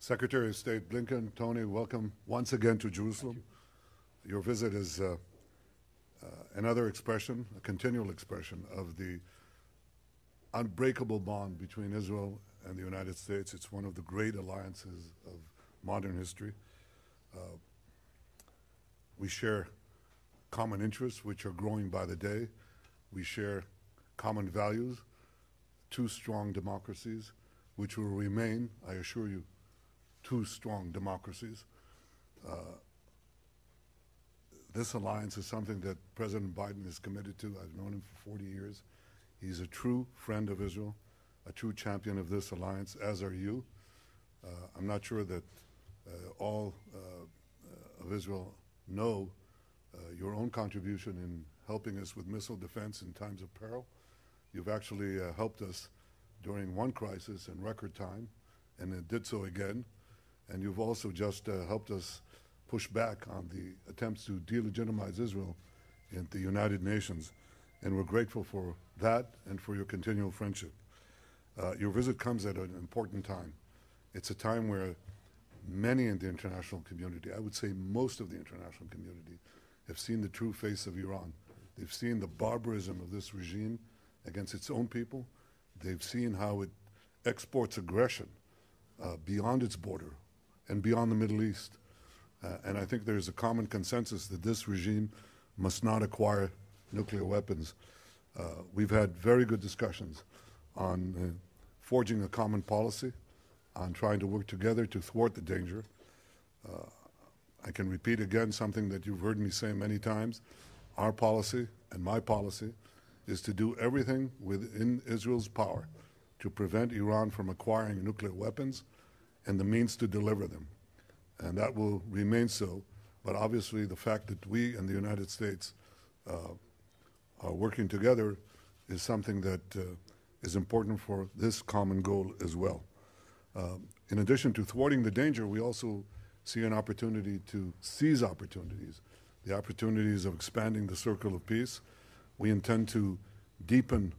Secretary of State Blinken, Tony, welcome once again to Jerusalem. Your visit is another expression, a continual expression of the unbreakable bond between Israel and the United States. It's one of the great alliances of modern history. We share common interests, which are growing by the day. We share common values, two strong democracies, which will remain, I assure you, two strong democracies. This alliance is something that President Biden is committed to. I've known him for 40 years. He's a true friend of Israel, a true champion of this alliance, as are you. I'm not sure that all of Israel know your own contribution in helping us with missile defense in times of peril. You've actually helped us during one crisis in record time, and it did so again. And you've also just helped us push back on the attempts to delegitimize Israel in the United Nations. And we're grateful for that and for your continual friendship. Your visit comes at an important time. It's a time where many in the international community, I would say most of the international community, have seen the true face of Iran. They've seen the barbarism of this regime against its own people. They've seen how it exports aggression beyond its border and beyond the Middle East. And I think there's a common consensus that this regime must not acquire nuclear weapons. We've had very good discussions on forging a common policy, on trying to work together to thwart the danger. I can repeat again something that you've heard me say many times. Our policy and my policy is to do everything within Israel's power to prevent Iran from acquiring nuclear weapons and the means to deliver them. And that will remain so. But obviously the fact that we and the United States are working together is something that is important for this common goal as well. In addition to thwarting the danger, we also see an opportunity to seize opportunities, the opportunities of expanding the circle of peace. We intend to deepen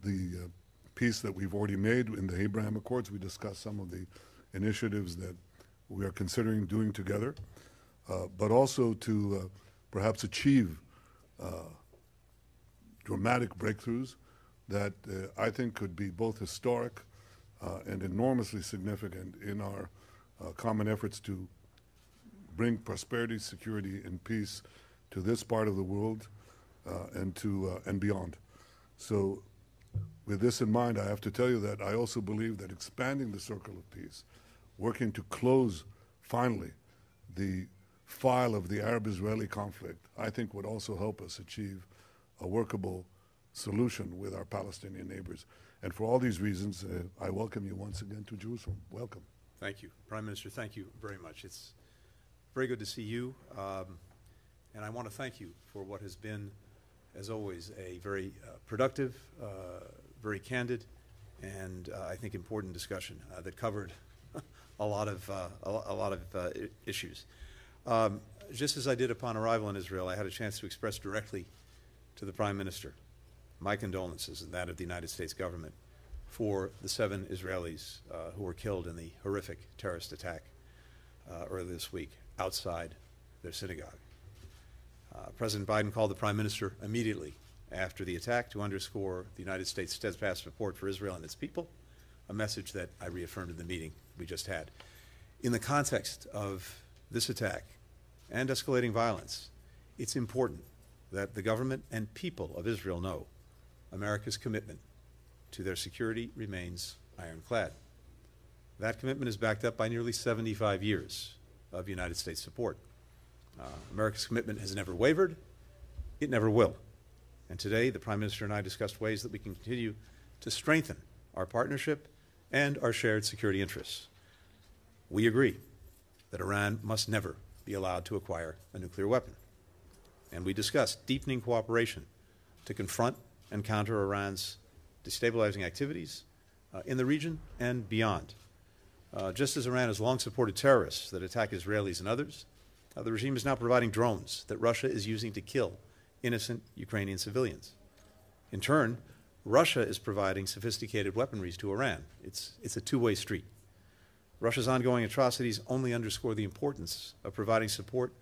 the peace that we've already made in the Abraham Accords. We discussed some of the initiatives that we are considering doing together, but also to perhaps achieve dramatic breakthroughs that I think could be both historic and enormously significant in our common efforts to bring prosperity, security, and peace to this part of the world and beyond. So with this in mind, I have to tell you that I also believe that expanding the circle of peace, working to close finally the file of the Arab-Israeli conflict, I think would also help us achieve a workable solution with our Palestinian neighbors. And for all these reasons, I welcome you once again to Jerusalem. Welcome. Thank you. Prime Minister, thank you very much. It's very good to see you. And I want to thank you for what has been, as always, a very productive, very candid, and I think important discussion that covered a lot of issues. Just as I did upon arrival in Israel, I had a chance to express directly to the Prime Minister my condolences and that of the United States government for the 7 Israelis who were killed in the horrific terrorist attack earlier this week outside their synagogue. President Biden called the Prime Minister immediately after the attack to underscore the United States' steadfast support for Israel and its people, a message that I reaffirmed in the meeting we just had. In the context of this attack and escalating violence, it's important that the government and people of Israel know America's commitment to their security remains ironclad. That commitment is backed up by nearly 75 years of United States support. America's commitment has never wavered. It never will. And today, the Prime Minister and I discussed ways that we can continue to strengthen our partnership and our shared security interests. We agree that Iran must never be allowed to acquire a nuclear weapon. And we discussed deepening cooperation to confront and counter Iran's destabilizing activities in the region and beyond. Just as Iran has long supported terrorists that attack Israelis and others, the regime is now providing drones that Russia is using to kill innocent Ukrainian civilians. In turn, Russia is providing sophisticated weaponry to Iran. It's a two-way street. Russia's ongoing atrocities only underscore the importance of providing support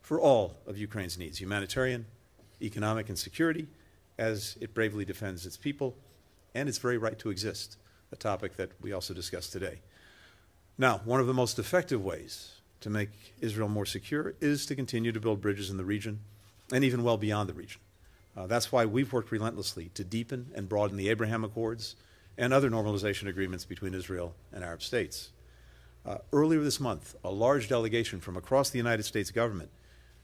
for all of Ukraine's needs, humanitarian, economic, and security, as it bravely defends its people and its very right to exist, a topic that we also discussed today. Now, one of the most effective ways to make Israel more secure is to continue to build bridges in the region and even well beyond the region. That's why we've worked relentlessly to deepen and broaden the Abraham Accords and other normalization agreements between Israel and Arab states. Earlier this month, a large delegation from across the United States government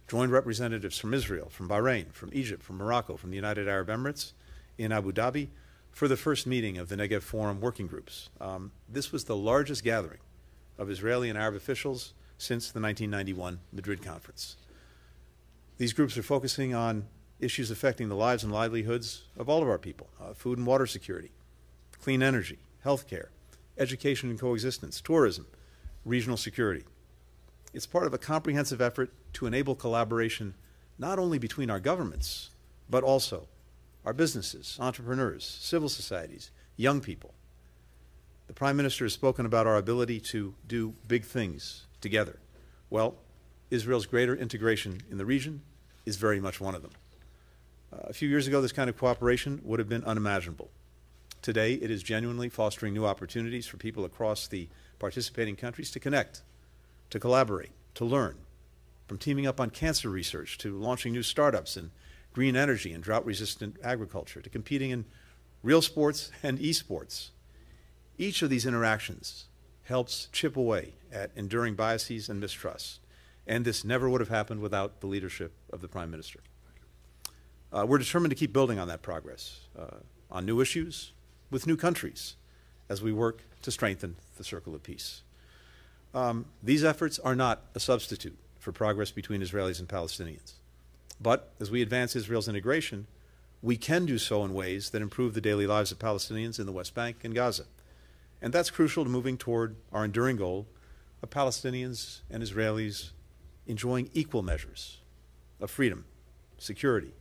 joined representatives from Israel, from Bahrain, from Egypt, from Morocco, from the United Arab Emirates in Abu Dhabi for the first meeting of the Negev Forum working groups. This was the largest gathering of Israeli and Arab officials since the 1991 Madrid Conference. These groups are focusing on issues affecting the lives and livelihoods of all of our people, food and water security, clean energy, healthcare, education and coexistence, tourism, regional security. It's part of a comprehensive effort to enable collaboration not only between our governments, but also our businesses, entrepreneurs, civil societies, young people. The Prime Minister has spoken about our ability to do big things together. Well, Israel's greater integration in the region is very much one of them. A few years ago, this kind of cooperation would have been unimaginable. Today, it is genuinely fostering new opportunities for people across the participating countries to connect, to collaborate, to learn, from teaming up on cancer research to launching new startups in green energy and drought-resistant agriculture, to competing in real sports and esports. Each of these interactions helps chip away at enduring biases and mistrust, and this never would have happened without the leadership of the Prime Minister. We're determined to keep building on that progress, on new issues, with new countries, as we work to strengthen the circle of peace. These efforts are not a substitute for progress between Israelis and Palestinians. But as we advance Israel's integration, we can do so in ways that improve the daily lives of Palestinians in the West Bank and Gaza. And that's crucial to moving toward our enduring goal of Palestinians and Israelis enjoying equal measures of freedom, security,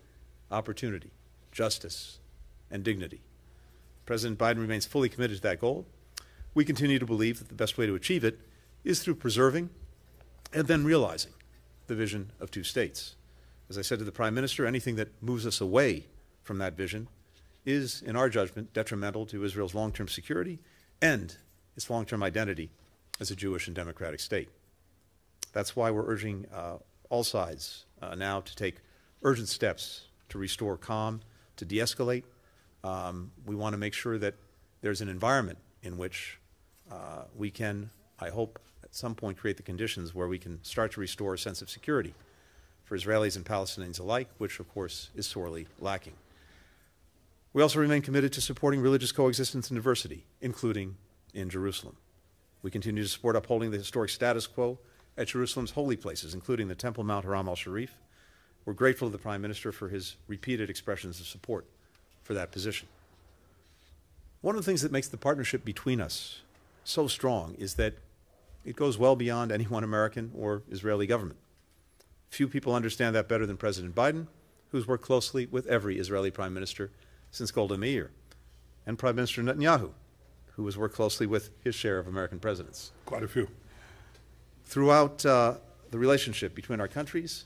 opportunity, justice, and dignity. President Biden remains fully committed to that goal. We continue to believe that the best way to achieve it is through preserving and then realizing the vision of two states. As I said to the Prime Minister, anything that moves us away from that vision is, in our judgment, detrimental to Israel's long-term security and its long-term identity as a Jewish and democratic state. That's why we're urging all sides now to take urgent steps to restore calm, to de-escalate. We want to make sure that there's an environment in which we can, I hope, at some point create the conditions where we can start to restore a sense of security for Israelis and Palestinians alike, which, of course, is sorely lacking. We also remain committed to supporting religious coexistence and diversity, including in Jerusalem. We continue to support upholding the historic status quo at Jerusalem's holy places, including the Temple Mount Haram al-Sharif. We're grateful to the Prime Minister for his repeated expressions of support for that position. One of the things that makes the partnership between us so strong is that it goes well beyond any one American or Israeli government. Few people understand that better than President Biden, who's worked closely with every Israeli Prime Minister since Golda Meir, and Prime Minister Netanyahu, who has worked closely with his share of American presidents. Quite a few. Throughout the relationship between our countries,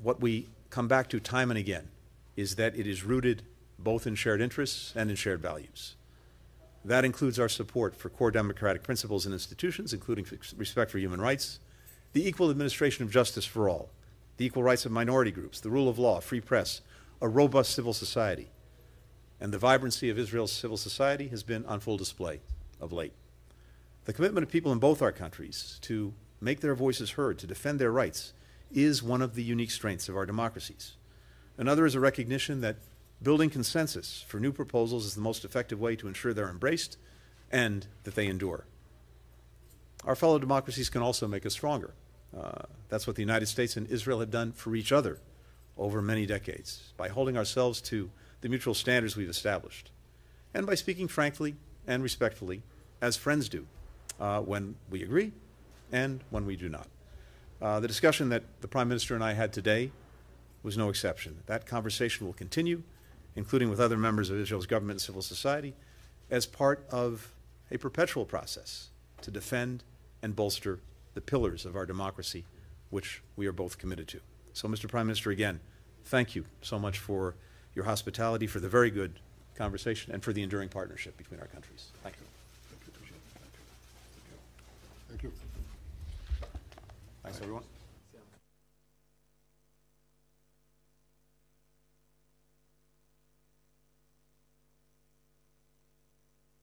what we come back to time and again is that it is rooted both in shared interests and in shared values. That includes our support for core democratic principles and institutions, including respect for human rights, the equal administration of justice for all, the equal rights of minority groups, the rule of law, free press, a robust civil society. And the vibrancy of Israel's civil society has been on full display of late. The commitment of people in both our countries to make their voices heard, to defend their rights, is one of the unique strengths of our democracies. Another is a recognition that building consensus for new proposals is the most effective way to ensure they're embraced and that they endure. Our fellow democracies can also make us stronger. That's what the United States and Israel have done for each other over many decades, by holding ourselves to the mutual standards we've established, and by speaking frankly and respectfully, as friends do, when we agree and when we do not. The discussion that the Prime Minister and I had today was no exception. That conversation will continue, including with other members of Israel's government and civil society, as part of a perpetual process to defend and bolster the pillars of our democracy, which we are both committed to. So, Mr. Prime Minister, again, thank you so much for your hospitality, for the very good conversation, and for the enduring partnership between our countries. Thank you. Thank you. Thanks, everyone.